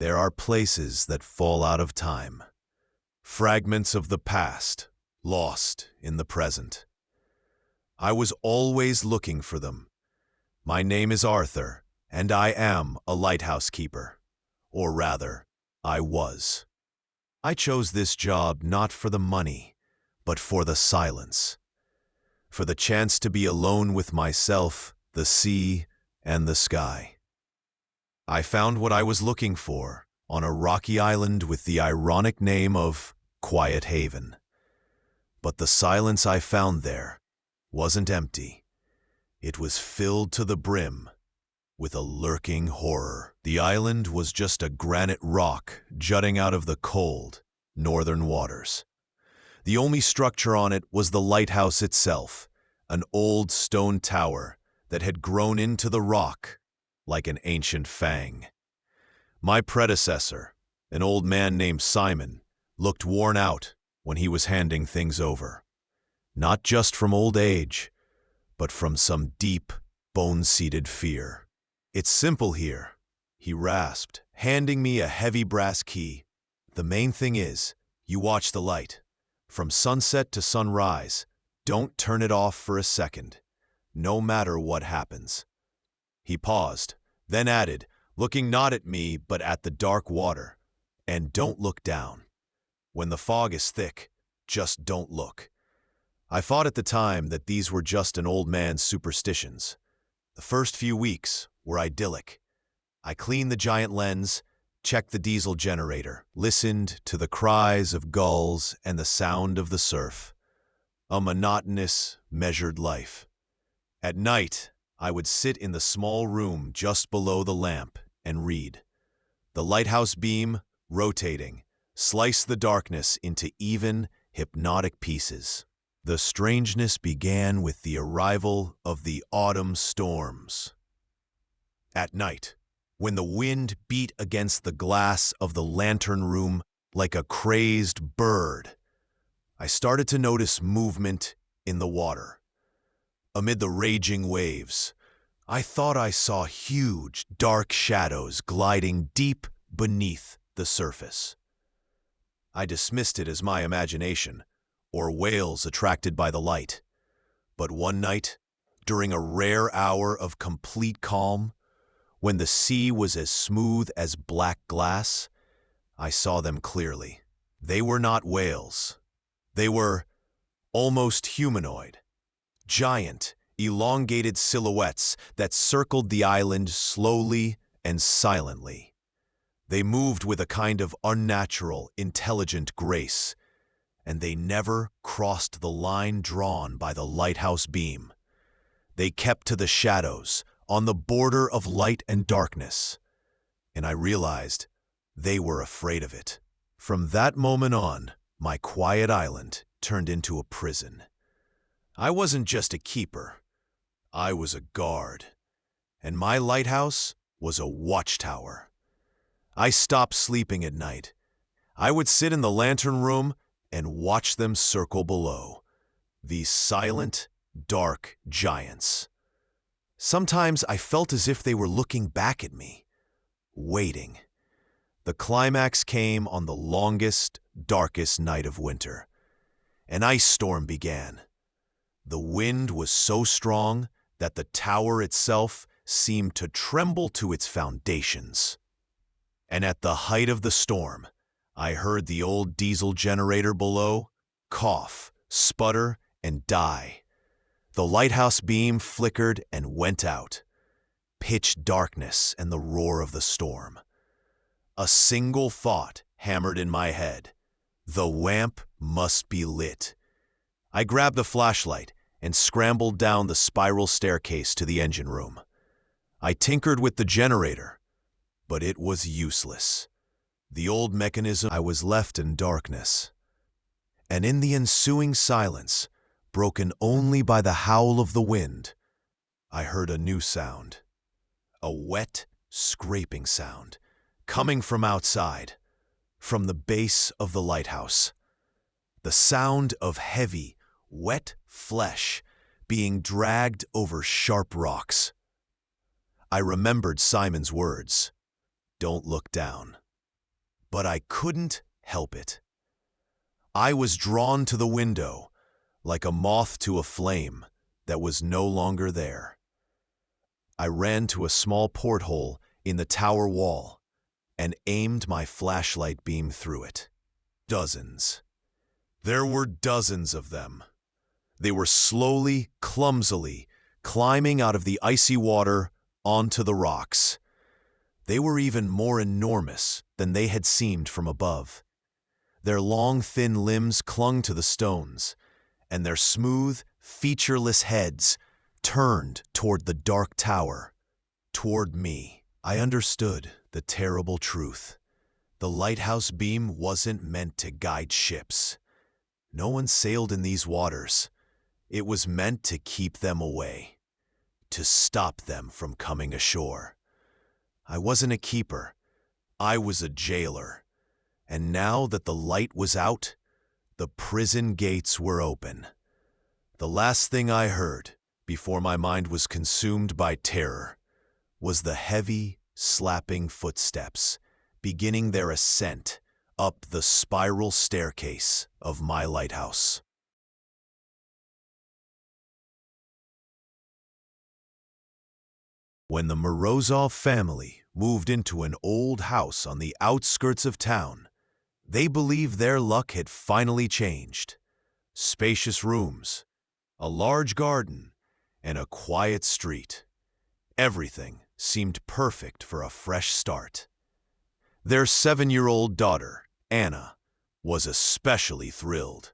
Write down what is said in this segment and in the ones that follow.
There are places that fall out of time, fragments of the past, lost in the present. I was always looking for them. My name is Arthur, and I am a lighthouse keeper. Or rather, I was. I chose this job not for the money, but for the silence. For the chance to be alone with myself, the sea, and the sky. I found what I was looking for on a rocky island with the ironic name of Quiet Haven. But the silence I found there wasn't empty. It was filled to the brim with a lurking horror. The island was just a granite rock jutting out of the cold, northern waters. The only structure on it was the lighthouse itself, an old stone tower that had grown into the rock like an ancient fang. My predecessor, an old man named Simon, looked worn out when he was handing things over. Not just from old age, but from some deep, bone-seated fear. "It's simple here," he rasped, handing me a heavy brass key. "The main thing is, you watch the light. From sunset to sunrise, don't turn it off for a second, no matter what happens." He paused, then added, looking not at me but at the dark water, "And don't look down. When the fog is thick, just don't look." I thought at the time that these were just an old man's superstitions. The first few weeks were idyllic. I cleaned the giant lens, checked the diesel generator, listened to the cries of gulls and the sound of the surf. A monotonous, measured life. At night, I would sit in the small room just below the lamp and read. The lighthouse beam, rotating, sliced the darkness into even, hypnotic pieces. The strangeness began with the arrival of the autumn storms. At night, when the wind beat against the glass of the lantern room like a crazed bird, I started to notice movement in the water. Amid the raging waves, I thought I saw huge, dark shadows gliding deep beneath the surface. I dismissed it as my imagination, or whales attracted by the light. But one night, during a rare hour of complete calm, when the sea was as smooth as black glass, I saw them clearly. They were not whales. They were almost humanoid. Giant, elongated silhouettes that circled the island slowly and silently. They moved with a kind of unnatural, intelligent grace, and they never crossed the line drawn by the lighthouse beam. They kept to the shadows, on the border of light and darkness, and I realized they were afraid of it. From that moment on, my quiet island turned into a prison. I wasn't just a keeper, I was a guard, and my lighthouse was a watchtower. I stopped sleeping at night. I would sit in the lantern room and watch them circle below, these silent, dark giants. Sometimes I felt as if they were looking back at me, waiting. The climax came on the longest, darkest night of winter. An ice storm began. The wind was so strong that the tower itself seemed to tremble to its foundations. And at the height of the storm, I heard the old diesel generator below cough, sputter, and die. The lighthouse beam flickered and went out. Pitch darkness and the roar of the storm. A single thought hammered in my head. The lamp must be lit. I grabbed the flashlight and scrambled down the spiral staircase to the engine room. I tinkered with the generator, but it was useless. The old mechanism. I was left in darkness. And in the ensuing silence, broken only by the howl of the wind, I heard a new sound. A wet, scraping sound, coming from outside, from the base of the lighthouse. The sound of heavy, wet flesh being dragged over sharp rocks. I remembered Simon's words, "Don't look down." but I couldn't help it. I was drawn to the window, like a moth to a flame that was no longer there. I ran to a small porthole in the tower wall and aimed my flashlight beam through it. Dozens. There were dozens of them. They were slowly, clumsily climbing out of the icy water onto the rocks. They were even more enormous than they had seemed from above. Their long, thin limbs clung to the stones, and their smooth, featureless heads turned toward the dark tower, toward me. I understood the terrible truth. The lighthouse beam wasn't meant to guide ships. No one sailed in these waters. It was meant to keep them away, to stop them from coming ashore. I wasn't a keeper. I was a jailer. And now that the light was out, the prison gates were open. The last thing I heard, before my mind was consumed by terror, was the heavy, slapping footsteps beginning their ascent up the spiral staircase of my lighthouse. When the Morozov family moved into an old house on the outskirts of town, they believed their luck had finally changed. Spacious rooms, a large garden, and a quiet street. Everything seemed perfect for a fresh start. Their 7-year-old daughter, Anna, was especially thrilled.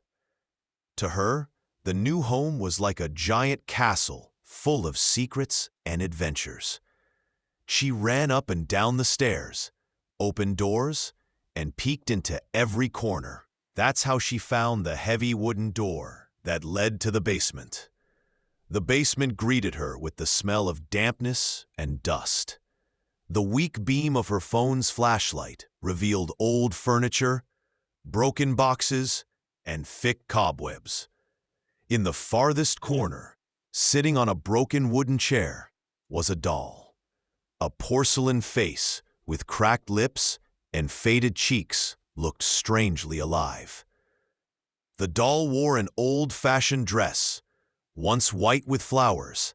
To her, the new home was like a giant castle full of secrets and adventures. She ran up and down the stairs, opened doors, and peeked into every corner. That's how she found the heavy wooden door that led to the basement. The basement greeted her with the smell of dampness and dust. The weak beam of her phone's flashlight revealed old furniture, broken boxes, and thick cobwebs. In the farthest corner, sitting on a broken wooden chair, was a doll. A porcelain face with cracked lips and faded cheeks looked strangely alive. The doll wore an old-fashioned dress, once white with flowers,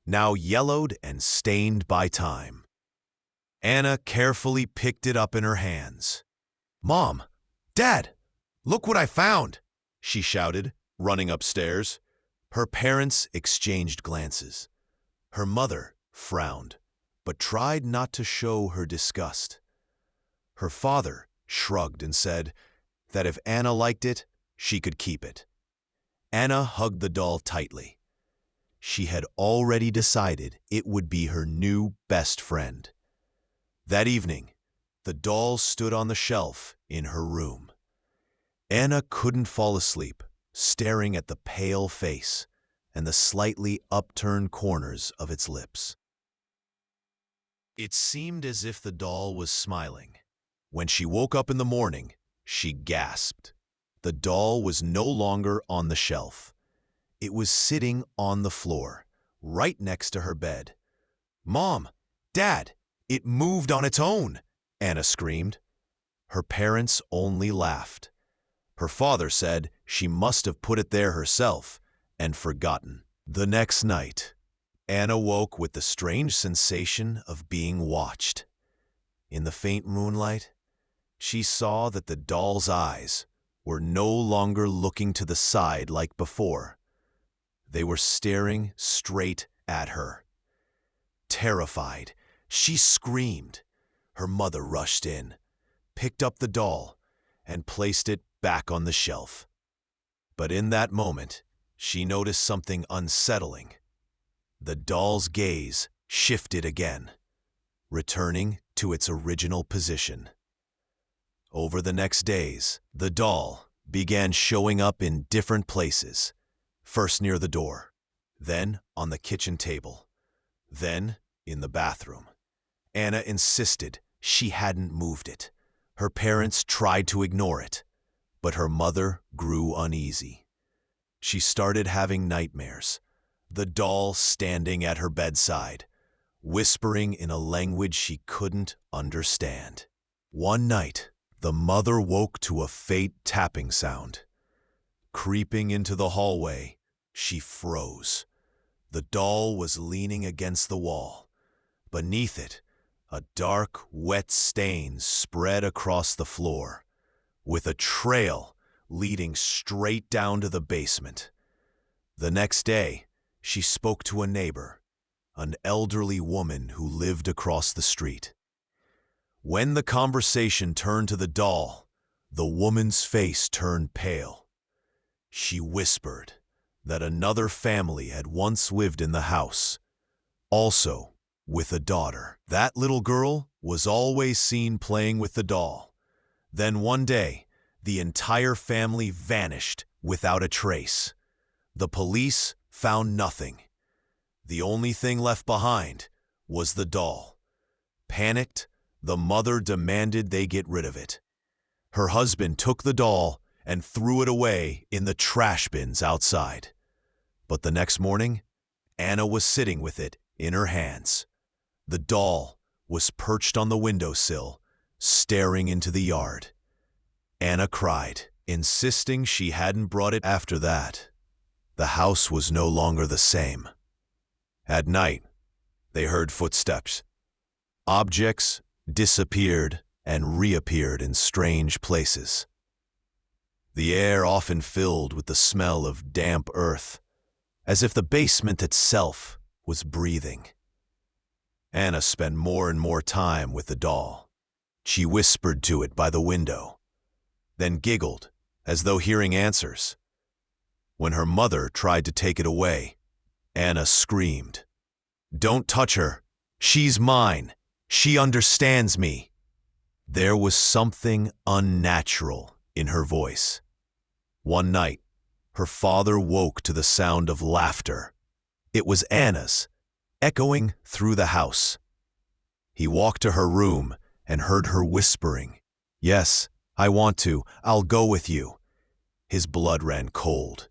now yellowed and stained by time. Anna carefully picked it up in her hands. "Mom! Dad! Look what I found!" she shouted, running upstairs. Her parents exchanged glances. Her mother frowned, but tried not to show her disgust. Her father shrugged and said that if Anna liked it, she could keep it. Anna hugged the doll tightly. She had already decided it would be her new best friend. That evening, the doll stood on the shelf in her room. Anna couldn't fall asleep, staring at the pale face and the slightly upturned corners of its lips. It seemed as if the doll was smiling. When she woke up in the morning, she gasped. The doll was no longer on the shelf. It was sitting on the floor, right next to her bed. "Mom! Dad! It moved on its own!" Anna screamed. Her parents only laughed. Her father said she must have put it there herself and forgotten. The next night, Anna woke with the strange sensation of being watched. In the faint moonlight, she saw that the doll's eyes were no longer looking to the side like before. They were staring straight at her. Terrified, she screamed. Her mother rushed in, picked up the doll, and placed it back on the shelf. But in that moment, she noticed something unsettling. The doll's gaze shifted again, returning to its original position. Over the next days, the doll began showing up in different places, first near the door, then on the kitchen table, then in the bathroom. Anna insisted she hadn't moved it. Her parents tried to ignore it, but her mother grew uneasy. She started having nightmares, the doll standing at her bedside, whispering in a language she couldn't understand. One night, the mother woke to a faint tapping sound. Creeping into the hallway, she froze. The doll was leaning against the wall. Beneath it, a dark, wet stain spread across the floor, with a trail leading straight down to the basement. The next day, she spoke to a neighbor, an elderly woman who lived across the street. When the conversation turned to the doll, the woman's face turned pale. She whispered that another family had once lived in the house, also with a daughter. That little girl was always seen playing with the doll. Then one day, the entire family vanished without a trace. The police found nothing. The only thing left behind was the doll. Panicked, the mother demanded they get rid of it. Her husband took the doll and threw it away in the trash bins outside. But the next morning, Anna was sitting with it in her hands. The doll was perched on the windowsill, staring into the yard. Anna cried, insisting she hadn't brought it. After that, the house was no longer the same. At night, they heard footsteps. Objects disappeared and reappeared in strange places. The air often filled with the smell of damp earth, as if the basement itself was breathing. Anna spent more and more time with the doll. She whispered to it by the window, then giggled as though hearing answers. When her mother tried to take it away, Anna screamed, "Don't touch her! She's mine! She understands me!" There was something unnatural in her voice. One night, her father woke to the sound of laughter. It was Anna's, echoing through the house. He walked to her room and heard her whispering, "Yes, I want to. I'll go with you." His blood ran cold.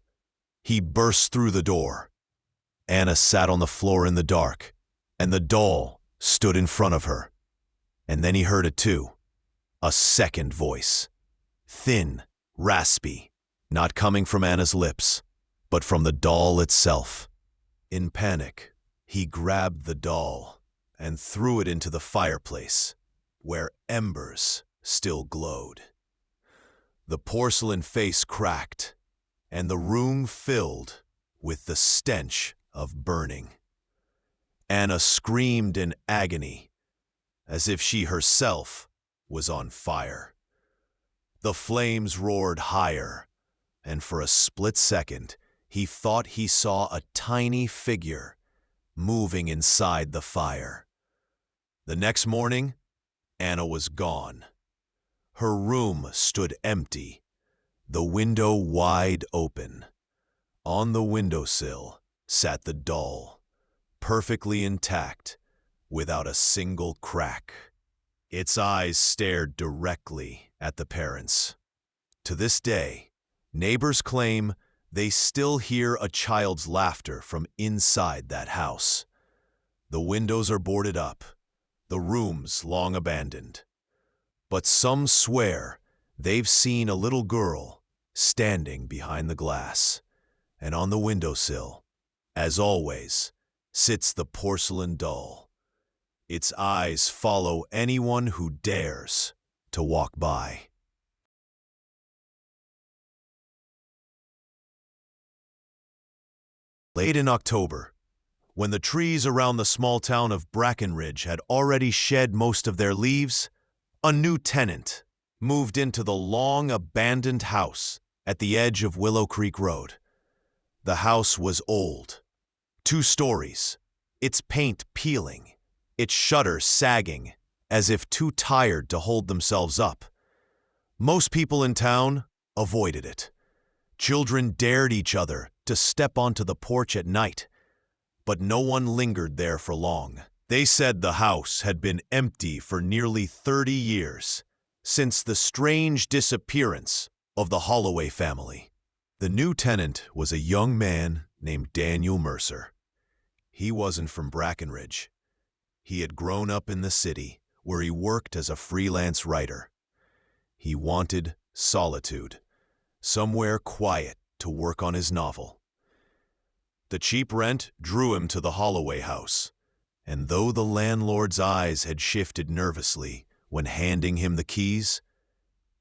He burst through the door. Anna sat on the floor in the dark, and the doll stood in front of her. And then he heard it too. A second voice. Thin, raspy, not coming from Anna's lips, but from the doll itself. In panic, he grabbed the doll and threw it into the fireplace, where embers still glowed. The porcelain face cracked, and the room filled with the stench of burning. Anna screamed in agony, as if she herself was on fire. The flames roared higher, and for a split second, he thought he saw a tiny figure moving inside the fire. The next morning, Anna was gone. Her room stood empty, the window wide open. On the windowsill sat the doll, perfectly intact, without a single crack. Its eyes stared directly at the parents. To this day, neighbors claim they still hear a child's laughter from inside that house. The windows are boarded up, the rooms long abandoned. But some swear they've seen a little girl standing behind the glass, and on the windowsill, as always, sits the porcelain doll. Its eyes follow anyone who dares to walk by. Late in October, when the trees around the small town of Brackenridge had already shed most of their leaves, a new tenant moved into the long-abandoned house at the edge of Willow Creek Road. The house was old, 2 stories, its paint peeling, its shutters sagging as if too tired to hold themselves up. Most people in town avoided it. Children dared each other to step onto the porch at night, but no one lingered there for long. They said the house had been empty for nearly 30 years, since the strange disappearance of the Holloway family. The new tenant was a young man named Daniel Mercer. He wasn't from Brackenridge. He had grown up in the city, where he worked as a freelance writer. He wanted solitude, somewhere quiet to work on his novel. The cheap rent drew him to the Holloway house, and though the landlord's eyes had shifted nervously when handing him the keys,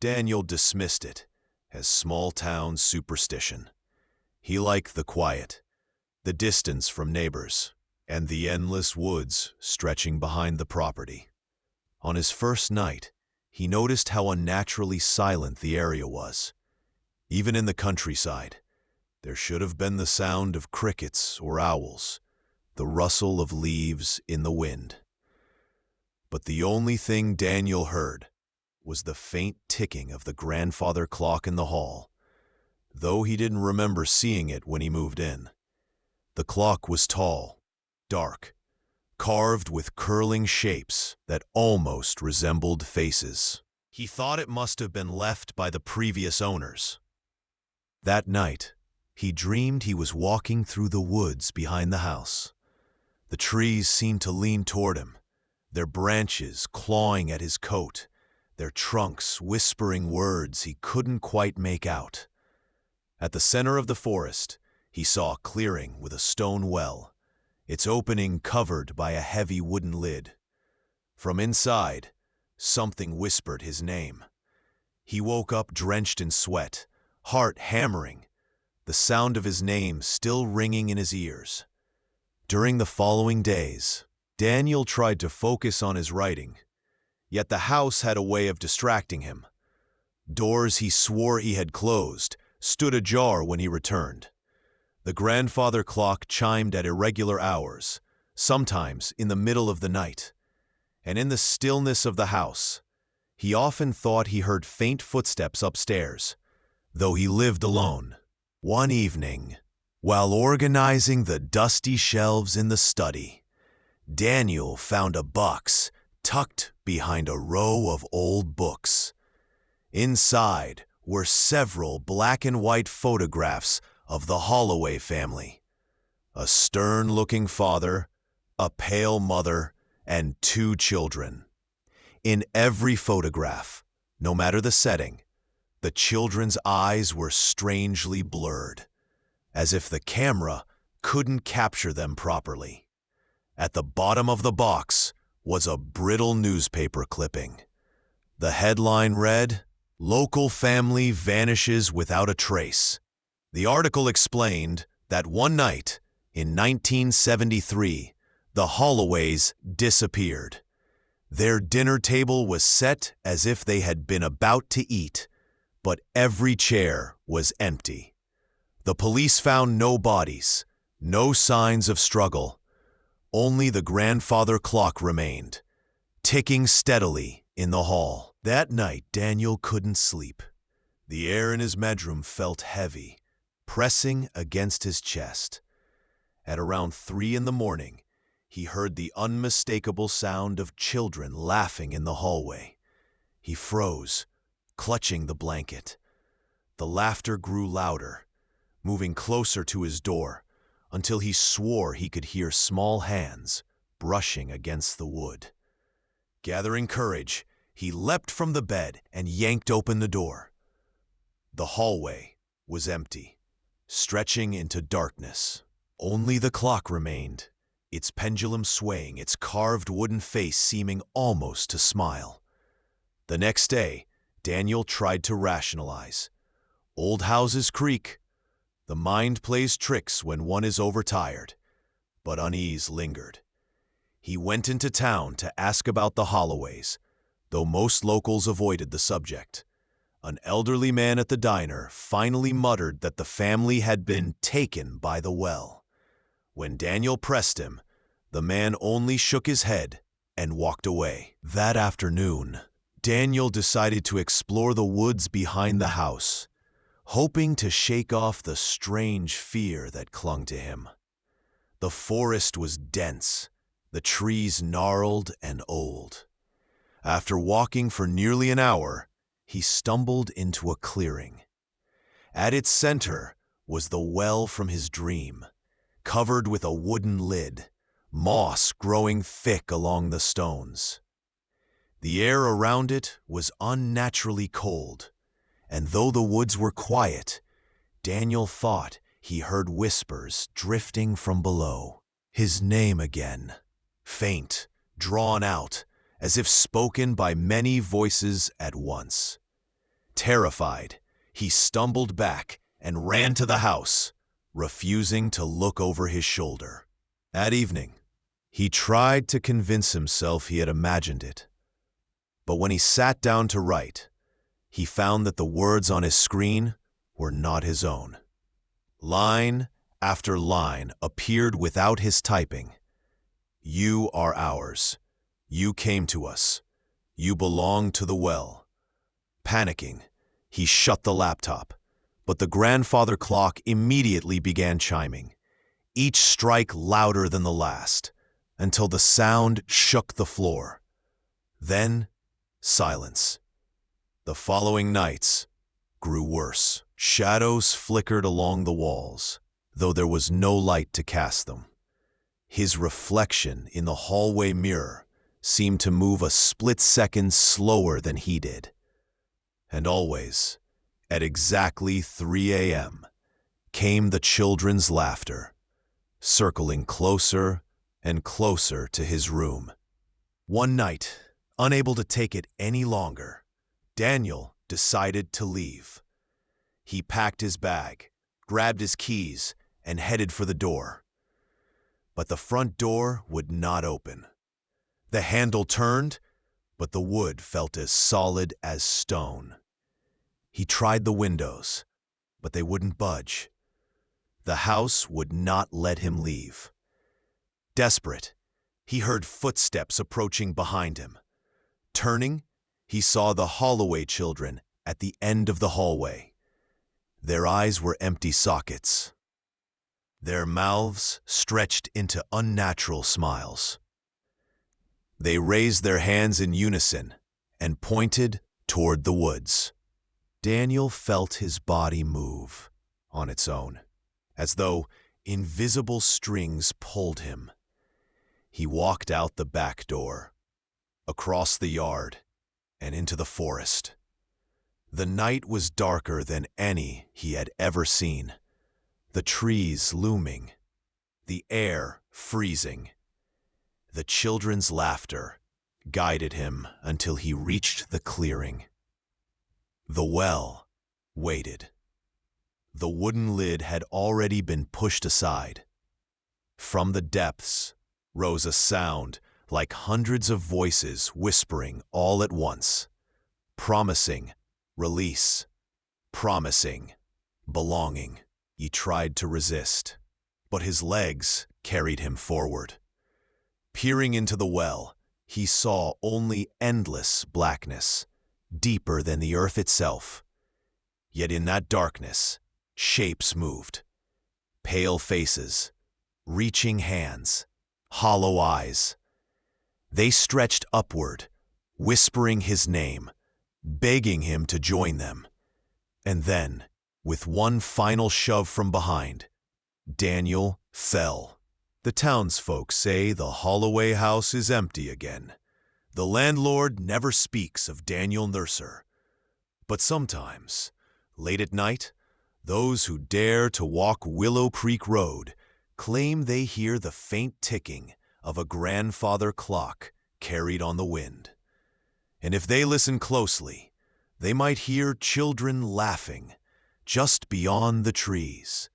Daniel dismissed it as small-town superstition. He liked the quiet, the distance from neighbors, and the endless woods stretching behind the property. On his first night, he noticed how unnaturally silent the area was. Even in the countryside, there should have been the sound of crickets or owls, the rustle of leaves in the wind. But the only thing Daniel heard was the faint ticking of the grandfather clock in the hall, though he didn't remember seeing it when he moved in. The clock was tall, dark, carved with curling shapes that almost resembled faces. He thought it must have been left by the previous owners. That night, he dreamed he was walking through the woods behind the house. The trees seemed to lean toward him, their branches clawing at his coat, their trunks whispering words he couldn't quite make out. At the center of the forest, he saw a clearing with a stone well, its opening covered by a heavy wooden lid. From inside, something whispered his name. He woke up drenched in sweat, heart hammering, the sound of his name still ringing in his ears. During the following days, Daniel tried to focus on his writing, yet the house had a way of distracting him. Doors he swore he had closed stood ajar when he returned. The grandfather clock chimed at irregular hours, sometimes in the middle of the night, and in the stillness of the house, he often thought he heard faint footsteps upstairs, though he lived alone. One evening, while organizing the dusty shelves in the study, Daniel found a box tucked behind a row of old books. Inside were several black and white photographs of the Holloway family. A stern-looking father, a pale mother, and 2 children. In every photograph, no matter the setting, the children's eyes were strangely blurred, as if the camera couldn't capture them properly. At the bottom of the box was a brittle newspaper clipping. The headline read, "Local family vanishes without a trace." The article explained that one night, in 1973, the Holloways disappeared. Their dinner table was set as if they had been about to eat, but every chair was empty. The police found no bodies, no signs of struggle. Only the grandfather clock remained, ticking steadily in the hall. That night, Daniel couldn't sleep. The air in his bedroom felt heavy, pressing against his chest. At around 3 in the morning, he heard the unmistakable sound of children laughing in the hallway. He froze, clutching the blanket. The laughter grew louder, moving closer to his door, until he swore he could hear small hands brushing against the wood. Gathering courage, he leapt from the bed and yanked open the door. The hallway was empty, stretching into darkness. Only the clock remained, its pendulum swaying, its carved wooden face seeming almost to smile. The next day, Daniel tried to rationalize. Old houses creak. The mind plays tricks when one is overtired. But unease lingered. He went into town to ask about the Holloways, though most locals avoided the subject. An elderly man at the diner finally muttered that the family had been taken by the well. When Daniel pressed him, the man only shook his head and walked away. That afternoon, Daniel decided to explore the woods behind the house, hoping to shake off the strange fear that clung to him. The forest was dense, the trees gnarled and old. After walking for nearly an hour, he stumbled into a clearing. At its center was the well from his dream, covered with a wooden lid, moss growing thick along the stones. The air around it was unnaturally cold, and though the woods were quiet, Daniel thought he heard whispers drifting from below. His name again, faint, drawn out, as if spoken by many voices at once. Terrified, he stumbled back and ran to the house, refusing to look over his shoulder. That evening, he tried to convince himself he had imagined it. But when he sat down to write, he found that the words on his screen were not his own. Line after line appeared without his typing. You are ours. You came to us. You belong to the well. Panicking, he shut the laptop, but the grandfather clock immediately began chiming, each strike louder than the last, until the sound shook the floor. Then, silence. The following nights grew worse. Shadows flickered along the walls, though there was no light to cast them. His reflection in the hallway mirror seemed to move a split second slower than he did. And always, at exactly 3 a.m., came the children's laughter, circling closer and closer to his room. One night, unable to take it any longer, Daniel decided to leave. He packed his bag, grabbed his keys, and headed for the door. But the front door would not open. The handle turned, but the wood felt as solid as stone. He tried the windows, but they wouldn't budge. The house would not let him leave. Desperate, he heard footsteps approaching behind him. Turning, he saw the Holloway children at the end of the hallway. Their eyes were empty sockets. Their mouths stretched into unnatural smiles. They raised their hands in unison and pointed toward the woods. Daniel felt his body move on its own, as though invisible strings pulled him. He walked out the back door, across the yard, and into the forest. The night was darker than any he had ever seen, the trees looming, the air freezing. The children's laughter guided him until he reached the clearing. The well waited. The wooden lid had already been pushed aside. From the depths rose a sound like hundreds of voices whispering all at once, promising release, promising belonging. He tried to resist, but his legs carried him forward. Peering into the well, he saw only endless blackness, deeper than the earth itself. Yet in that darkness, shapes moved. Pale faces, reaching hands, hollow eyes. They stretched upward, whispering his name, begging him to join them. And then, with one final shove from behind, Daniel fell. The townsfolk say the Holloway house is empty again. The landlord never speaks of Daniel Nurser. But sometimes, late at night, those who dare to walk Willow Creek Road claim they hear the faint ticking of a grandfather clock carried on the wind. And if they listen closely, they might hear children laughing just beyond the trees,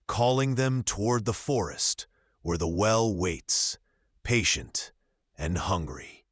calling them toward the forest where the well waits, patient and hungry.